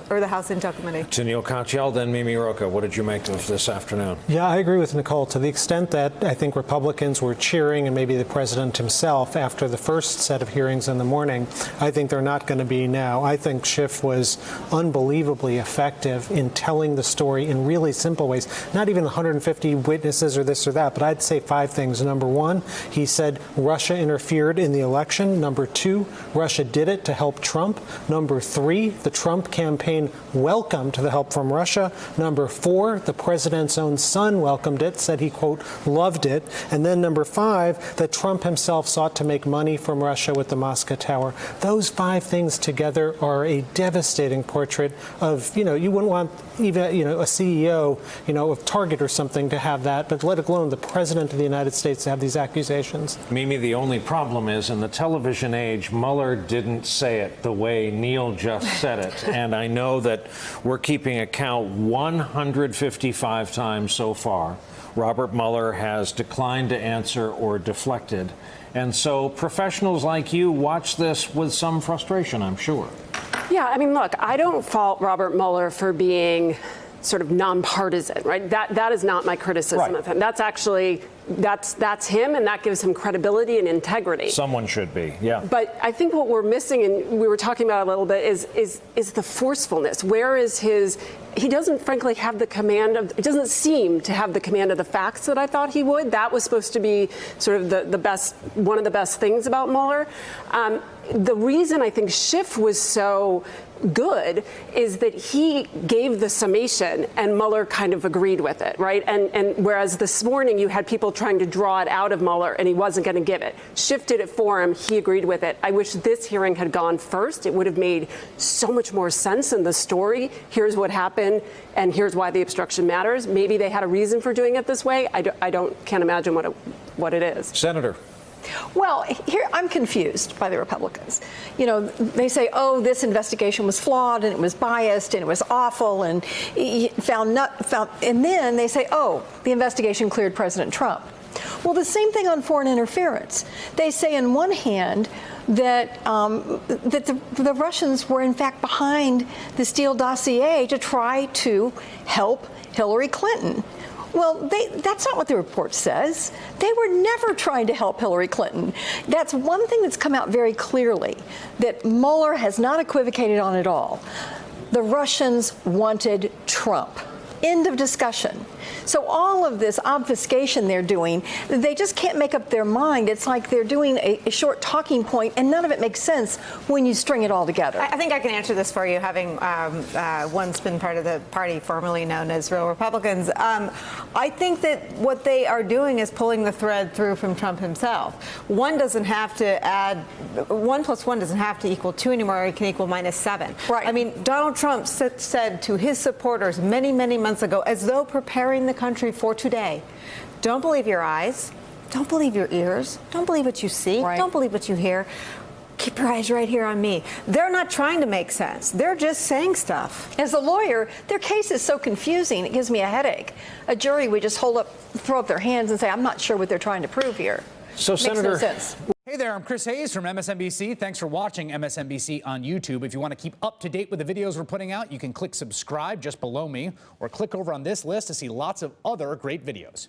or the House Intel Committee. To Neil Katyal, then Mimi Rocah, what did you make of this afternoon? Yeah, I agree with Nicole. To the extent that I think Republicans were cheering, and maybe the president himself, after the first set of hearings in the morning, I think they're not going to be now. I think Schiff was unbelievably effective in telling the story in really simple ways. Not even 150 witnesses or this or that, but I'd say 5 things. Number 1, he said Russia interfered in the election. Number 2, Russia did it to help Trump. Number 3, the Trump campaign welcomed the help from Russia. Number 4, the president's own son welcomed it, said he, quote, loved it. And then number 5, that Trump himself sought to make money from Russia with the Moscow Tower. Those 5 things together are a devastating portrait of, you wouldn't want even, a CEO, of Target or something to have that, but let alone the president of the United States to have these accusations. Mimi, the only problem is in the television age, Mueller didn't say it the way Neil just said it. And I know that we're keeping account 155 times so far. Robert Mueller has declined to answer or deflected. And so professionals like you watch this with some frustration, I'm sure. Yeah, I mean, look, I don't fault Robert Mueller for being sort of nonpartisan, right? That is not my criticism of him. That's actually, that's him, and that gives him credibility and integrity. Someone should be, yeah. But I think what we're missing, and we were talking about it a little bit, is the forcefulness. Where is his? He doesn't, frankly, have the command of. It doesn't seem to have the command of the facts that I thought he would. That was supposed to be sort of the best, one of the best things about Mueller. The reason I think Schiff was so good is that he gave the summation and Mueller kind of agreed with it, right? And whereas this morning you had people trying to draw it out of Mueller and he wasn't going to give it. Schiff did it for him. He agreed with it. I wish this hearing had gone first. It would have made so much more sense in the story. Here's what happened and here's why the obstruction matters. Maybe they had a reason for doing it this way. Can't imagine what it is. Senator. Well, here I'm confused by the Republicans. They say, oh, this investigation was flawed and it was biased and it was awful and and then they say, oh, the investigation cleared President Trump. Well, the same thing on foreign interference. They say on one hand that the Russians were in fact behind the Steele dossier to try to help Hillary Clinton. Well, that's not what the report says. They were never trying to help Hillary Clinton. That's one thing that's come out very clearly, that Mueller has not equivocated on at all. The Russians wanted Trump. End of discussion. So all of this obfuscation they're doing, they just can't make up their mind. It's like they're doing a short talking point, and none of it makes sense when you string it all together. I think I can answer this for you, having once been part of the party formerly known as Real Republicans. I think that what they are doing is pulling the thread through from Trump himself. 1 doesn't have to add, 1 + 1 doesn't have to equal 2 anymore. It can equal -7. Right. I mean, Donald Trump said to his supporters many, many months ago, as though preparing the country for today, don't believe your eyes, don't believe your ears, don't believe what you see, don't believe what you hear. Keep your eyes right here on me. They're not trying to make sense. They're just saying stuff. As a lawyer, their case is so confusing, it gives me a headache. A jury would just throw up their hands and say, I'm not sure what they're trying to prove here. So, Makes Senator, no sense. Hey there, I'm Chris Hayes from MSNBC. Thanks for watching MSNBC on YouTube. If you want to keep up to date with the videos we're putting out, you can click subscribe just below me or click over on this list to see lots of other great videos.